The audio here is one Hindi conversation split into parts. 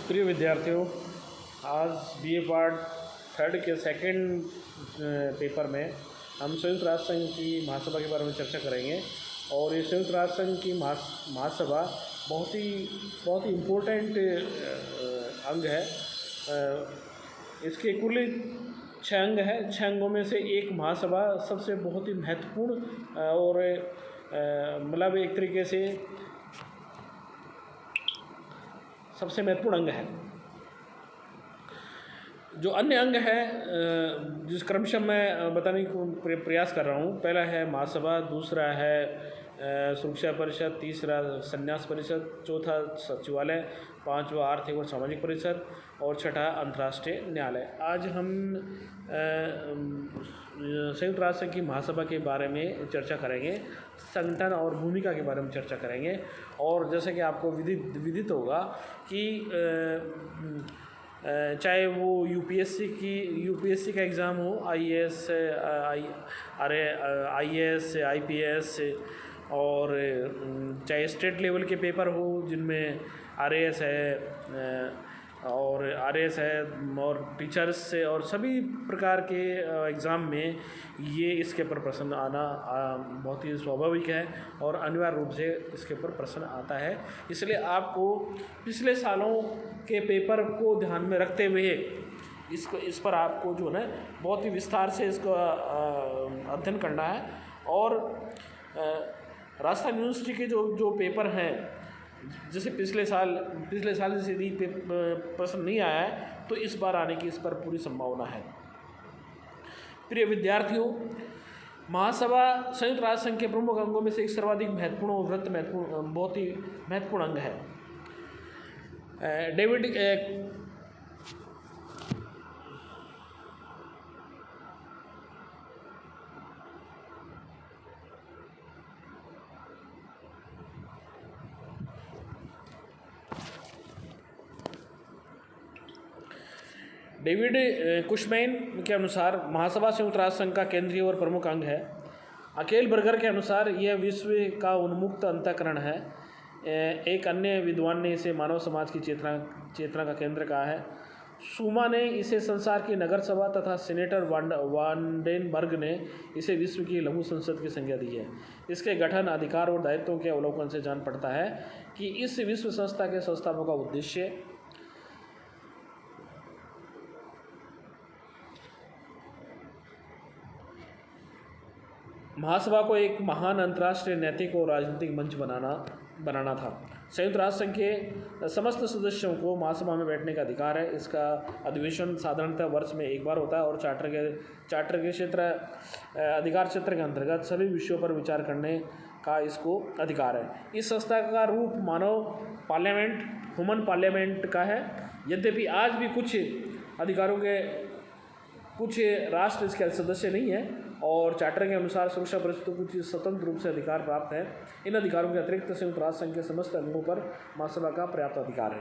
प्रिय विद्यार्थियों, आज बीए पार्ट थर्ड के सेकंड पेपर में हम संयुक्त राष्ट्र संघ की महासभा के बारे में चर्चा करेंगे। और ये संयुक्त राष्ट्र संघ की महासभा बहुत ही इम्पोर्टेंट अंग है। इसके कुल 6 अंग हैं। 6 अंगों में से एक महासभा सबसे बहुत ही महत्वपूर्ण और मतलब एक तरीके से सबसे महत्वपूर्ण अंग है। जो अन्य अंग है जिस क्रमशः मैं बताने की प्रयास कर रहा हूँ, पहला है महासभा, दूसरा है सुरक्षा परिषद, तीसरा संन्यास परिषद, चौथा सचिवालय, पांचवा आर्थिक और सामाजिक परिषद और छठा अंतर्राष्ट्रीय न्यायालय। आज हम संयुक्त राष्ट्र की महासभा के बारे में चर्चा करेंगे, संगठन और भूमिका के बारे में चर्चा करेंगे। और जैसे कि आपको विदित होगा कि चाहे वो यूपीएससी का एग्ज़ाम हो, आईएएस, आईपीएस, और चाहे स्टेट लेवल के पेपर हो जिनमें आरएएस है और टीचर्स से और सभी प्रकार के एग्ज़ाम में ये इसके ऊपर प्रश्न आना बहुत ही स्वाभाविक है और अनिवार्य रूप से इसके ऊपर प्रश्न आता है। इसलिए आपको पिछले सालों के पेपर को ध्यान में रखते हुए इस पर आपको जो है बहुत ही विस्तार से इसका अध्ययन करना है। और राजस्थान यूनिवर्सिटी के जो पेपर हैं, जैसे पिछले साल जैसे यदि प्रश्न नहीं आया है तो इस बार आने की इस पर पूरी संभावना है। प्रिय विद्यार्थियों, महासभा संयुक्त राष्ट्र संघ के प्रमुख अंगों में से एक सर्वाधिक महत्वपूर्ण और बहुत ही महत्वपूर्ण अंग है। डेविड कुशमैन के अनुसार महासभा संयुक्त राष्ट्र संघ का केंद्रीय और प्रमुख अंग है। अकेल बर्गर के अनुसार यह विश्व का उन्मुक्त अंतःकरण है। एक अन्य विद्वान ने इसे मानव समाज की चेतना का केंद्र कहा है। सूमा ने इसे संसार की नगर सभा तथा सेनेटर वांडेनबर्ग ने इसे विश्व की लघु संसद की संज्ञा दी है। इसके गठन, अधिकार और दायित्वों के अवलोकन से जान पड़ता है कि इस विश्व संस्था के संस्थापकों का उद्देश्य महासभा को एक महान अंतर्राष्ट्रीय नैतिक और राजनीतिक मंच बनाना था। संयुक्त राष्ट्र संघ के समस्त सदस्यों को महासभा में बैठने का अधिकार है। इसका अधिवेशन साधारणतः वर्ष में एक बार होता है और चार्टर के अधिकार क्षेत्र के अंतर्गत सभी विषयों पर विचार करने का इसको अधिकार है। इस संस्था का रूप मानव पार्लियामेंट, ह्यूमन पार्लियामेंट का है। यद्यपि आज भी कुछ राष्ट्र इसके सदस्य नहीं है और चार्टर के अनुसार सुरक्षा परिषद को कुछ स्वतंत्र रूप से अधिकार प्राप्त है। इन अधिकारों के अतिरिक्त संयुक्त राष्ट्र संघ के समस्त अंगों पर महासभा का पर्याप्त अधिकार है।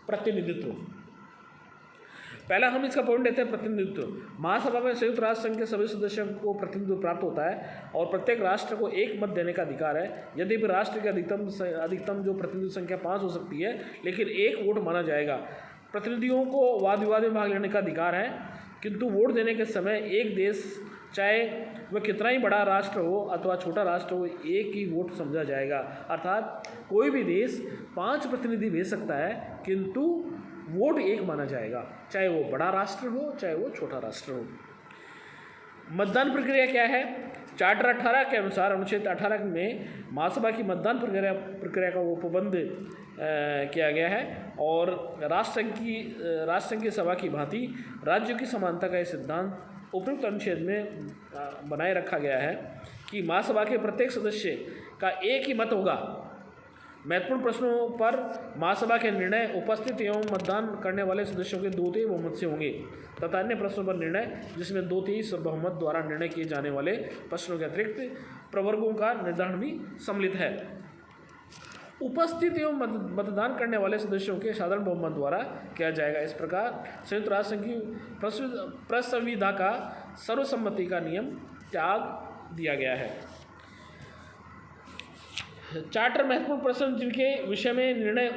प्रतिनिधित्व, पहला हम इसका पॉइंट लेते हैं, प्रतिनिधित्व। महासभा में संयुक्त राष्ट्र संघ के सभी सदस्यों को प्रतिनिधित्व प्राप्त होता है और प्रत्येक राष्ट्र को एक मत देने का अधिकार है। यदि भी राष्ट्र की अधिकतम जो प्रतिनिधि संख्या 5 हो सकती है, लेकिन एक वोट माना जाएगा। प्रतिनिधियों को वाद विवाद में भाग लेने का अधिकार है, किंतु वोट देने के समय एक देश, चाहे वह कितना ही बड़ा राष्ट्र हो अथवा छोटा राष्ट्र हो, एक ही वोट समझा जाएगा। अर्थात कोई भी देश 5 प्रतिनिधि भेज सकता है, किंतु वोट एक माना जाएगा, चाहे वो बड़ा राष्ट्र हो चाहे वो छोटा राष्ट्र हो। मतदान प्रक्रिया क्या है? चार्टर 18 के अनुसार अनुच्छेद 18 में महासभा की मतदान प्रक्रिया का वो पाबंद किया गया है और राष्ट्र संघ की सभा की भांति राज्यों की समानता का यह सिद्धांत उपयुक्त अनुच्छेद में बनाए रखा गया है कि महासभा के प्रत्येक सदस्य का एक ही मत होगा। महत्वपूर्ण प्रश्नों पर महासभा के निर्णय उपस्थित एवं मतदान करने वाले सदस्यों के 2/3 बहुमत से होंगे तथा अन्य प्रश्नों पर निर्णय जिसमें 2/3 बहुमत द्वारा निर्णय किए जाने वाले प्रश्नों के अतिरिक्त प्रवर्गों का निर्धारण भी सम्मिलित है। उपस्थित एवं मतदान करने वाले सदस्यों के साधारण बहुमत द्वारा किया जाएगा। इस प्रकार संयुक्त राष्ट्र संघ की प्रसंविधा का सर्वसम्मति का नियम त्याग दिया गया है। चार्टर महत्वपूर्ण प्रश्न जिनके विषय में निर्णय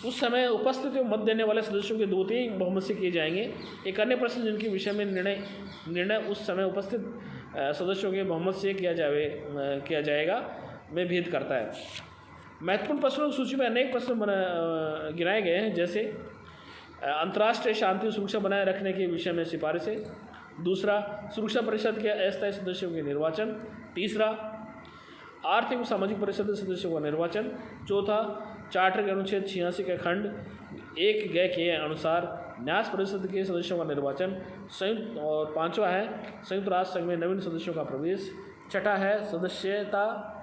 उस समय उपस्थित व मत देने वाले सदस्यों के 2/3 बहुमत से किए जाएंगे। एक अन्य प्रश्न जिनके विषय में निर्णय उस समय उपस्थित सदस्यों के बहुमत से किया जाएगा में भेद करता है। महत्वपूर्ण प्रश्नों की सूची में अनेक प्रश्न गिनाए गए हैं, जैसे अंतर्राष्ट्रीय शांति और सुरक्षा बनाए रखने के विषय में सिफारिशें। दूसरा, सुरक्षा परिषद के अस्थायी सदस्यों के निर्वाचन। तीसरा, आर्थिक व सामाजिक परिषद सदस्यों का निर्वाचन। चौथा, चार्टर के अनुच्छेद 86 के खंड 1 के अनुसार न्यास परिषद के सदस्यों का निर्वाचन। और पांचवा है संयुक्त राष्ट्र संघ में नवीन सदस्यों का प्रवेश। छठा है सदस्यता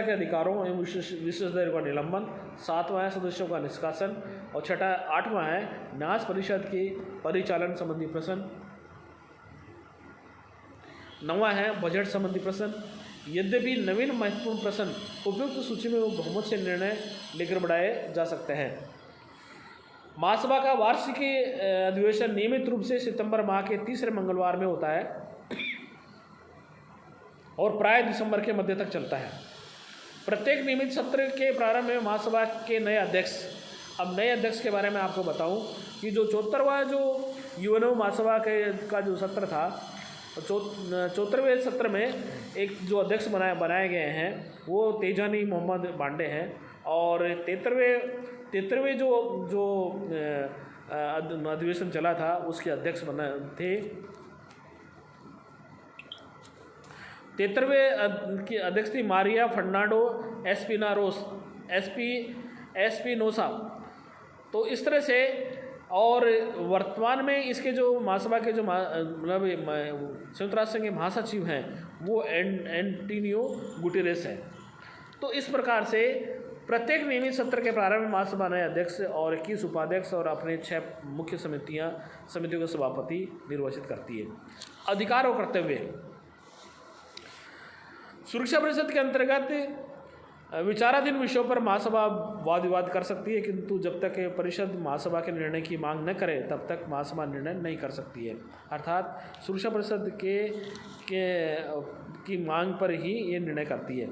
के अधिकारों एवं विशेषाधिकारों का निलंबन। सातवां है सदस्यों का निष्कासन। और आठवां है न्यास परिषद के परिचालन संबंधी प्रश्न। नौवां है बजट संबंधी प्रश्न। यद्यपि नवीन महत्वपूर्ण प्रश्न उपयुक्त सूची में वो बहुमत से निर्णय लेकर बढ़ाए जा सकते हैं। महासभा का वार्षिक अधिवेशन नियमित रूप से सितंबर माह के तीसरे मंगलवार में होता है और प्राय दिसंबर के मध्य तक चलता है। प्रत्येक नियमित सत्र के प्रारंभ में महासभा के नए अध्यक्ष, अब नए अध्यक्ष के बारे में आपको बताऊं कि जो 74वां जो यूएनओ महासभा का जो सत्र था, 74वें सत्र में एक जो अध्यक्ष बनाए गए हैं वो तेजानी मोहम्मद बांडे हैं। और 73वें जो अधिवेशन चला था उसके अध्यक्ष बने थे। 73वें की अध्यक्ष थी मारिया फर्नांडो एस्पिनोसा। तो इस तरह से, और वर्तमान में इसके जो महासभा के जो मतलब संयुक्त राष्ट्र संघ के महासचिव हैं वो एंटोनियो गुटेरेस हैं। तो इस प्रकार से प्रत्येक नियमित सत्र के प्रारंभ में महासभा नए अध्यक्ष और 21 उपाध्यक्ष और अपने 6 मुख्य समितियों के सभापति निर्वाचित करती है। अधिकार और कर्तव्य। सुरक्षा परिषद के अंतर्गत विचाराधीन विषयों पर महासभा वाद विवाद कर सकती है, किंतु जब तक परिषद महासभा के निर्णय की मांग न करे तब तक महासभा निर्णय नहीं कर सकती है। अर्थात सुरक्षा परिषद की मांग पर ही ये निर्णय करती है।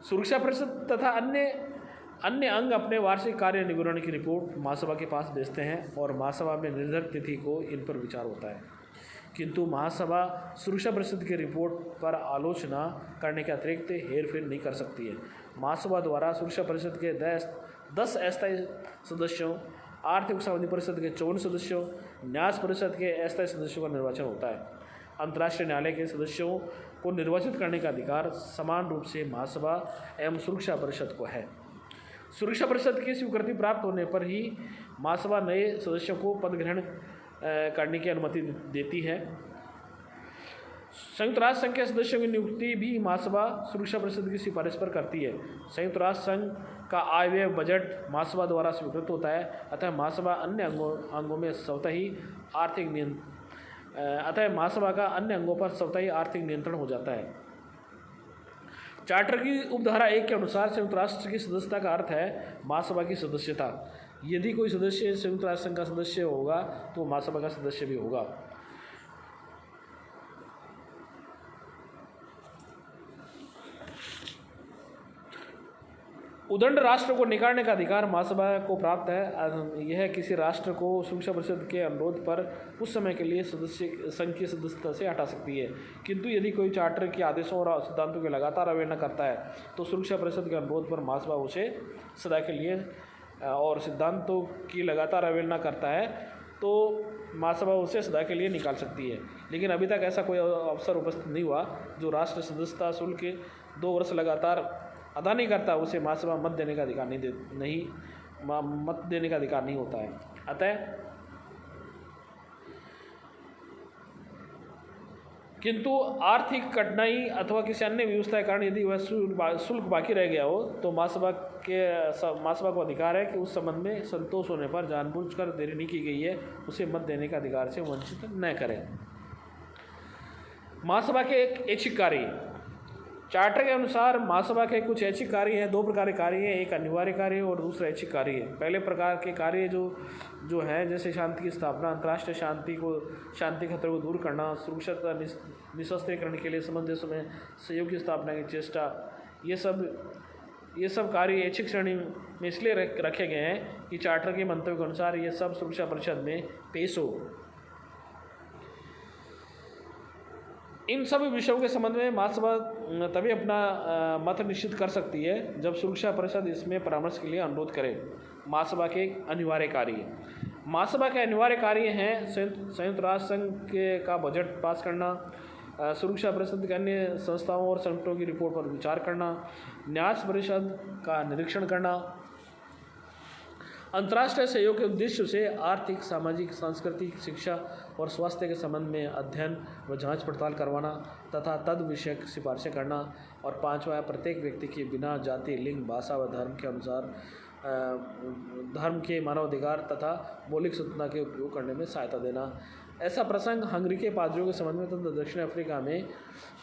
सुरक्षा परिषद तथा अन्य अंग अपने वार्षिक कार्य विवरण की रिपोर्ट महासभा के पास भेजते हैं और महासभा में निर्धारित तिथि को इन पर विचार होता है। किंतु महासभा सुरक्षा परिषद की रिपोर्ट पर आलोचना करने के अतिरिक्त हेरफेर नहीं कर सकती है। महासभा द्वारा सुरक्षा परिषद के 10 अस्थायी सदस्यों, आर्थिक सामाजिक परिषद के 54 सदस्यों, न्यास परिषद के अस्थायी सदस्यों का निर्वाचन होता है। अंतर्राष्ट्रीय न्यायालय के सदस्यों को निर्वाचित करने का अधिकार समान रूप से महासभा एवं सुरक्षा परिषद को है। सुरक्षा परिषद की स्वीकृति प्राप्त होने पर ही महासभा नए सदस्यों को पद ग्रहण करने की अनुमति देती है। संयुक्त राष्ट्र संघ के सदस्यों की नियुक्ति भी महासभा सुरक्षा परिषद की सिफारिश पर करती है। संयुक्त राष्ट्र संघ का आय व्यय बजट महासभा द्वारा स्वीकृत होता है, अतः महासभा अन्य अंगों में महासभा का अन्य अंगों पर स्वतः ही आर्थिक नियंत्रण हो जाता है। चार्टर की उपधारा 1 के अनुसार संयुक्त राष्ट्र की सदस्यता का अर्थ है महासभा की सदस्यता। यदि कोई सदस्य संयुक्त राष्ट्र संघ का सदस्य होगा तो महासभा का सदस्य भी होगा। उदंड राष्ट्र को निकालने का अधिकार महासभा को प्राप्त है। यह किसी राष्ट्र को सुरक्षा परिषद के अनुरोध पर कुछ समय के लिए संघ की सदस्यता से हटा सकती है, किंतु यदि कोई चार्टर के आदेशों और सिद्धांतों की लगातार अवहेलना करता है तो सुरक्षा परिषद के अनुरोध पर महासभा उसे सदा के लिए और सिद्धांतों की लगातार अवहेलना करता है तो महासभा उसे सदा के लिए निकाल सकती है। लेकिन अभी तक ऐसा कोई अवसर उपस्थित नहीं हुआ जो राष्ट्र सदस्यता शुल्क 2 वर्ष लगातार अदा नहीं करता, उसे महासभा मत देने का अधिकार नहीं होता है। अतः किंतु आर्थिक कठिनाई अथवा किसी अन्य व्यवस्था के कारण यदि वह शुल्क बाकी रह गया हो तो महासभा को अधिकार है कि उस संबंध में संतोष होने पर जानबूझकर देरी नहीं की गई है उसे मत देने का अधिकार से वंचित न करें। महासभा के एक ऐच्छिक कार्य। चार्टर के अनुसार महासभा के कुछ ऐच्छिक कार्य हैं, दो प्रकार के कार्य हैं, एक अनिवार्य कार्य और दूसरा ऐच्छिक कार्य है। पहले प्रकार के कार्य जो हैं जैसे शांति की स्थापना, अंतर्राष्ट्रीय शांति खतरे को दूर करना, सुरक्षा तथा निशस्त्रीकरण के लिए संबंध देशों में सहयोग की स्थापना की चेष्टा, ये सब कार्य ऐच्छिक श्रेणी में इसलिए रखे गए हैं कि चार्टर के मंतव्य के अनुसार ये सब सुरक्षा परिषद में पेश हो। इन सभी विषयों के संबंध में महासभा तभी अपना मत निश्चित कर सकती है जब सुरक्षा परिषद इसमें परामर्श के लिए अनुरोध करे। महासभा के अनिवार्य कार्य, महासभा के अनिवार्य कार्य हैं संयुक्त राष्ट्र संघ का बजट पास करना, सुरक्षा परिषद के अन्य संस्थाओं और संगठनों की रिपोर्ट पर विचार करना, न्यास परिषद का निरीक्षण करना, अंतर्राष्ट्रीय सहयोग के उद्देश्य से आर्थिक, सामाजिक, सांस्कृतिक, शिक्षा और स्वास्थ्य के संबंध में अध्ययन व जांच पड़ताल करवाना तथा तद विषयक सिफारिशें करना, और पांचवा, प्रत्येक व्यक्ति के बिना जाति, लिंग, भाषा व धर्म के अनुसार धर्म के मानवाधिकार तथा मौलिक स्वतंत्रता के उपयोग करने में सहायता देना। ऐसा प्रसंग हंगरी के पादरियों के संबंध में तथा दक्षिण अफ्रीका में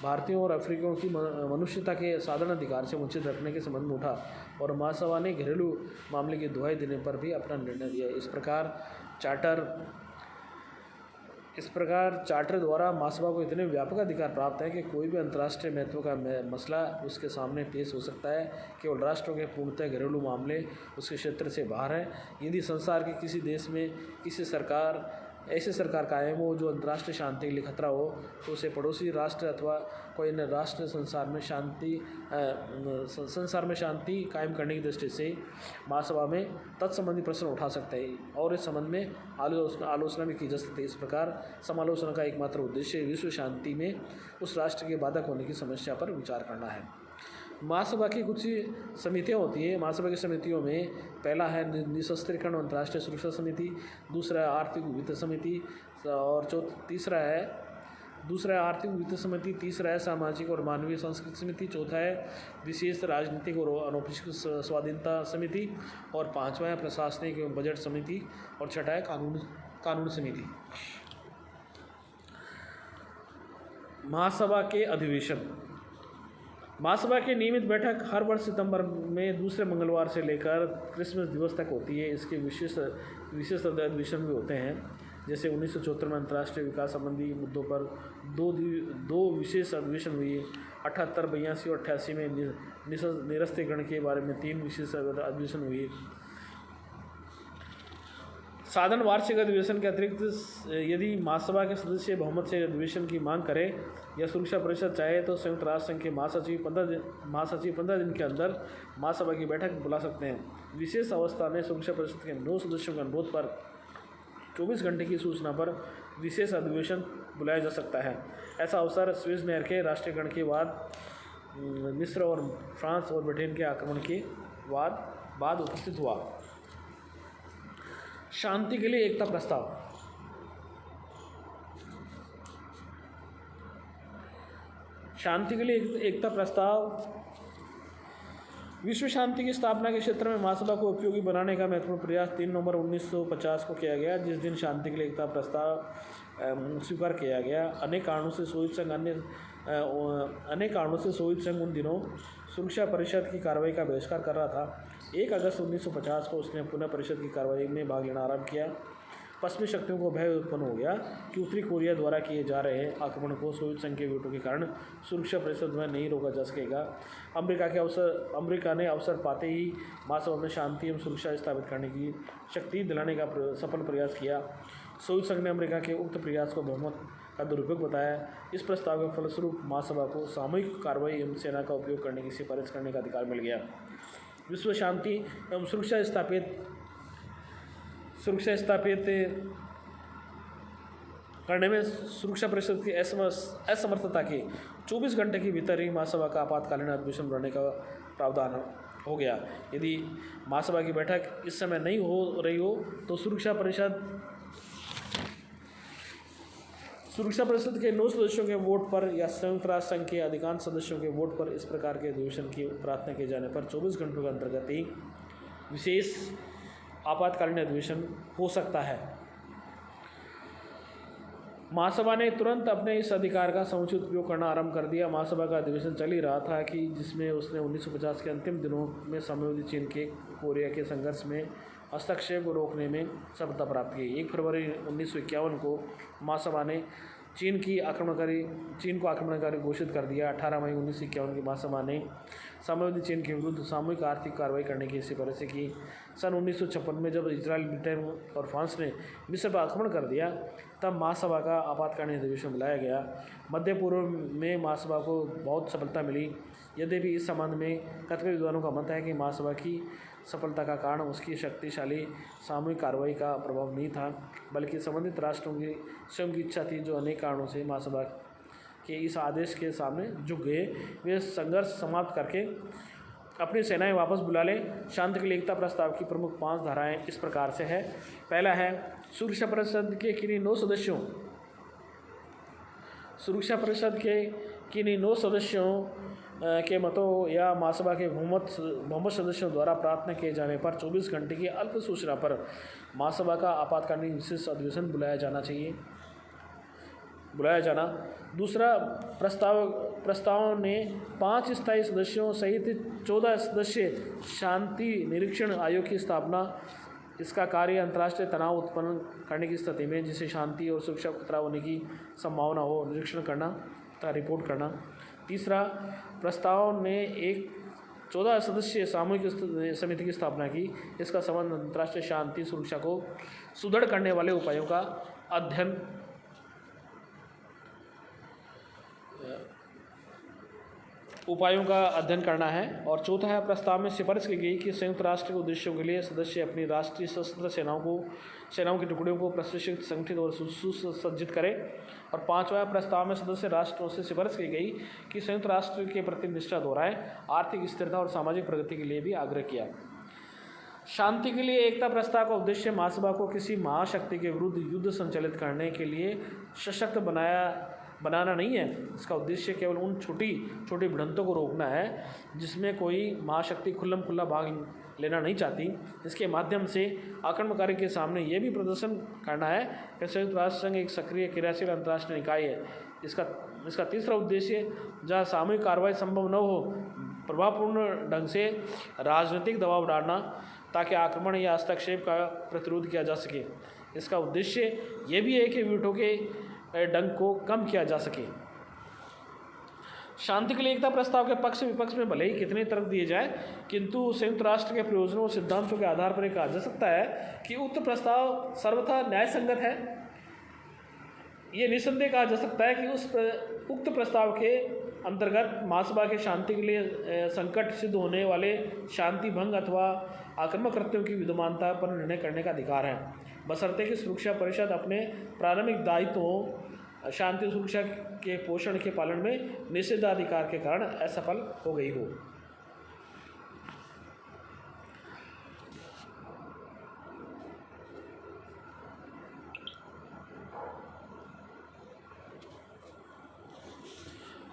भारतीयों और अफ्रीकियों की मनुष्यता के साधारण अधिकार से वंचित रखने के संबंध में उठा और महासभा ने घरेलू मामले की दुहाई देने पर भी अपना निर्णय दिया। इस प्रकार चार्टर द्वारा महासभा को इतने व्यापक अधिकार प्राप्त है कि कोई भी अंतर्राष्ट्रीय महत्व का मसला उसके सामने पेश हो सकता है। केवल राष्ट्रों के पूर्णतः घरेलू मामले उसके क्षेत्र से बाहर हैं। यदि संसार के किसी देश में ऐसी सरकार कायम हो जो अंतर्राष्ट्रीय शांति के लिए खतरा हो, तो उसे पड़ोसी राष्ट्र अथवा कोई अन्य राष्ट्र संसार में शांति कायम करने की दृष्टि से महासभा में तत्संबंधी प्रश्न उठा सकते हैं और इस संबंध में आलोचना भी की जा सकती है। इस प्रकार समालोचना का एकमात्र उद्देश्य विश्व शांति में उस राष्ट्र के बाधक होने की समस्या पर विचार करना है। महासभा की कुछ समितियाँ होती है। महासभा की समितियों में पहला है निशस्त्रीकरण अंतर्राष्ट्रीय सुरक्षा समिति, दूसरा है आर्थिक वित्त समिति, और तीसरा है आर्थिक वित्त समिति, तीसरा है सामाजिक और मानवीय संस्कृति समिति, चौथा है विशेष राजनीतिक और अनौपचारिक स्वाधीनता समिति, और पांचवा है प्रशासनिक एवं बजट समिति, और छठा है कानून समिति। महासभा के अधिवेशन, महासभा की नियमित बैठक हर वर्ष सितंबर में दूसरे मंगलवार से लेकर क्रिसमस दिवस तक होती है। इसके विशेष अधिवेशन भी होते हैं, जैसे 1974 में अंतर्राष्ट्रीय विकास संबंधी मुद्दों पर दो विशेष अधिवेशन हुए, 78, 82 और 88 में निरस्त्रीकरण के बारे में 3 विशेष अधिवेशन हुए। साधारण वार्षिक अधिवेशन के अतिरिक्त यदि महासभा के सदस्य बहुमत से अधिवेशन की मांग करें या सुरक्षा परिषद चाहे तो संयुक्त राष्ट्र संघ के महासचिव 15 दिन के अंदर महासभा की बैठक बुला सकते हैं। विशेष अवस्था में सुरक्षा परिषद के 9 सदस्यों के अनुरोध पर 24 घंटे की सूचना पर विशेष अधिवेशन बुलाया जा सकता है। ऐसा अवसर स्विस नेर के राष्ट्रीयकरण के बाद, मिस्र और फ्रांस और ब्रिटेन के आक्रमण के बाद उपस्थित हुआ। शांति के लिए एकता प्रस्ताव, शांति के लिए एकता प्रस्ताव विश्व शांति की स्थापना के क्षेत्र में महासभा को उपयोगी बनाने का महत्वपूर्ण प्रयास 3 नवंबर 1950 को किया गया, जिस दिन शांति के लिए एकता प्रस्ताव स्वीकार किया गया। अनेक कारणों से सोवियत संघ उन दिनों सुरक्षा परिषद की कार्रवाई का बहिष्कार कर रहा था। 1 अगस्त 1950 को उसने पुनः परिषद की कार्रवाई में भाग लेना आरंभ किया। पश्चिमी शक्तियों को भय उत्पन्न हो गया कि उत्तरी कोरिया द्वारा किए जा रहे आक्रमण को सोवियत संघ के वीटो के कारण सुरक्षा परिषद में नहीं रोका जा सकेगा। अमेरिका ने अवसर पाते ही महासभा में शांति एवं सुरक्षा स्थापित करने की शक्ति दिलाने का सफल प्रयास किया। सोवियत संघ ने अमेरिका के उक्त प्रयास को बहुमत का दुरुपयोग बताया। इस प्रस्ताव के फलस्वरूप महासभा को सामूहिक कार्रवाई एवं सेना का उपयोग करने की सिफारिश करने का अधिकार मिल गया। विश्व शांति एवं सुरक्षा स्थापित करने में सुरक्षा परिषद की असमर्थता के 24 घंटे के भीतर ही महासभा का आपातकालीन अधिवेशन बुलाने का प्रावधान हो गया। यदि महासभा की बैठक इस समय नहीं हो रही हो तो सुरक्षा परिषद के 9 सदस्यों के वोट पर या संयुक्त राष्ट्र संघ के अधिकांश सदस्यों के वोट पर इस प्रकार के अधिवेशन की प्रार्थना किए जाने पर 24 घंटों के अंतर्गत ही विशेष आपातकालीन अधिवेशन हो सकता है। महासभा ने तुरंत अपने इस अधिकार का समुचित उपयोग करना आरंभ कर दिया। महासभा का अधिवेशन चल ही रहा था कि जिसमें उसने 1950 के अंतिम दिनों में साम्यवादी चीन के कोरिया के संघर्ष में हस्तक्षेप को रोकने में सफलता प्राप्त की। 1 फरवरी 1951 को महासभा ने चीन को आक्रमणकारी घोषित कर दिया। 18 मई 1951 की महासभा ने साम्यवादी चीन के विरुद्ध सामूहिक आर्थिक कार्रवाई करने की सिफारिश की। सन 1956 में जब इजराइल, ब्रिटेन और फ्रांस ने मिस्र पर आक्रमण कर दिया, तब महासभा का आपातकालीन अधिवेशन बुलाया गया। मध्य पूर्व में महासभा को बहुत सफलता मिली। यद्यपि इस संबंध में कतिपय विद्वानों का मत है कि महासभा की सफलता का कारण उसकी शक्तिशाली सामूहिक कार्रवाई का प्रभाव नहीं था, बल्कि संबंधित राष्ट्रों की स्वयं की इच्छा थी, जो अनेक कारणों से महासभा के इस आदेश के सामने झुक गए। वे संघर्ष समाप्त करके अपनी सेनाएं वापस बुला लें। शांति के लिए एकता प्रस्ताव की प्रमुख 5 धाराएं इस प्रकार से है। पहला है, सुरक्षा परिषद के किन्हीं 9 सदस्यों के मतों या महासभा के बहुमत सदस्यों द्वारा प्रार्थना किए जाने पर 24 घंटे की अल्प सूचना पर महासभा का आपातकालीन विशेष अधिवेशन बुलाया जाना। दूसरा, प्रस्ताव ने 5 स्थायी सदस्यों सहित 14 सदस्यीय शांति निरीक्षण आयोग की स्थापना। इसका कार्य अंतर्राष्ट्रीय तनाव उत्पन्न करने की स्थिति में जिसे शांति और सुरक्षा को खतरा होने की संभावना हो, निरीक्षण करना तथा रिपोर्ट करना। तीसरा, प्रस्ताव ने एक 14 सदस्यीय सामूहिक समिति की स्थापना की। इसका संबंध अंतर्राष्ट्रीय शांति सुरक्षा को सुदृढ़ करने वाले उपायों का अध्ययन करना है। और चौथा है, प्रस्ताव में सिफारिश की गई कि संयुक्त राष्ट्र के उद्देश्यों के लिए सदस्य अपनी राष्ट्रीय सशस्त्र सेनाओं की टुकड़ियों को प्रशिक्षित, संगठित और सुसज्जित करें। और पांचवा, प्रस्ताव में सदस्य राष्ट्रों से सिफारिश की गई कि संयुक्त राष्ट्र के प्रति निष्ठा दोहराएं, आर्थिक स्थिरता और सामाजिक प्रगति के लिए भी आग्रह किया। शांति के लिए एकता प्रस्ताव का उद्देश्य महासभा को किसी महाशक्ति के विरुद्ध युद्ध संचालित करने के लिए सशक्त बनाना नहीं है। इसका उद्देश्य केवल उन छोटी भिड़ंतों को रोकना है जिसमें कोई महाशक्ति खुल्ला भाग लेना नहीं चाहती। इसके माध्यम से आक्रमणकारी के सामने ये भी प्रदर्शन करना है कि संयुक्त राष्ट्र संघ एक सक्रिय क्रियाशील अंतर्राष्ट्रीय निकाय है। इसका तीसरा उद्देश्य, जहाँ सामूहिक कार्रवाई संभव न हो, प्रभावपूर्ण ढंग से राजनीतिक दबाव डालना ताकि आक्रमण या हस्तक्षेप का प्रतिरोध किया जा सके। इसका उद्देश्य ये भी है कि वीटो के डंक को कम किया जा सके। शांति के लिए एकता प्रस्ताव के पक्ष विपक्ष में भले ही कितने तर्क दिए जाए, किंतु संयुक्त राष्ट्र के प्रयोजनों और सिद्धांतों के आधार पर कहा जा सकता है कि उक्त प्रस्ताव सर्वथा न्याय संगत है। ये निसंदेह कहा जा सकता है कि उक्त प्रस्ताव के अंतर्गत महासभा के शांति के लिए संकट सिद्ध होने वाले शांति भंग अथवा आक्रामक कृत्यों की विद्यमानता पर निर्णय करने का अधिकार है, बशर्ते कि सुरक्षा परिषद अपने प्रारंभिक दायित्वों शांति सुरक्षा के पोषण के पालन में निषेधाधिकार के कारण असफल हो गई हो।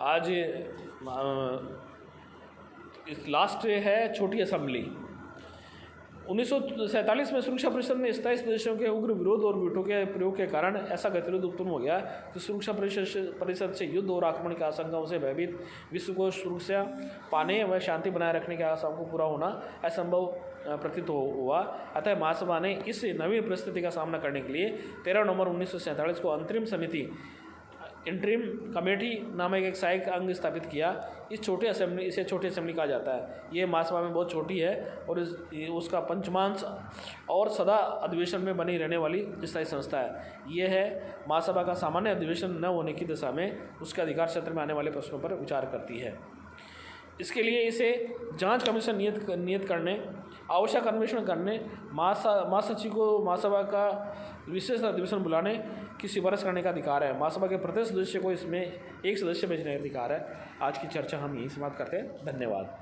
आज लास्ट है छोटी असेंबली। 1947 में सुरक्षा परिषद में स्थायी सदस्यों के उग्र विरोध और वीटो के प्रयोग के कारण ऐसा गतिरोध उत्पन्न हो गया कि सुरक्षा परिषद से युद्ध और आक्रमण की आशंकाओं से भयभीत विश्व को सुरक्षा पाने व शांति बनाए रखने की आशाओं को पूरा होना असंभव प्रतीत हुआ। अतः महासभा ने इस नवीन परिस्थिति का सामना करने के लिए 13 नवंबर 1947 को अंतरिम समिति इंटरिम कमेटी नामक एक सहायक अंग स्थापित किया। इसे छोटी असेंबली कहा जाता है। ये महासभा में बहुत छोटी है और उसका पंचमांश और सदा अधिवेशन में बनी रहने वाली स्थायी संस्था है। ये है महासभा का सामान्य अधिवेशन न होने की दशा में उसके अधिकार क्षेत्र में आने वाले प्रश्नों पर विचार करती है। इसके लिए इसे जांच कमीशन नियत करने, आवश्यक अन्वेषण करने, महासचिव को महासभा का विशेष अधिवेशन बुलाने की सिफारिश करने का अधिकार है। महासभा के प्रत्येक सदस्य को इसमें एक सदस्य भेजने का अधिकार है। आज की चर्चा हम यहीं समाप्त करते हैं। धन्यवाद।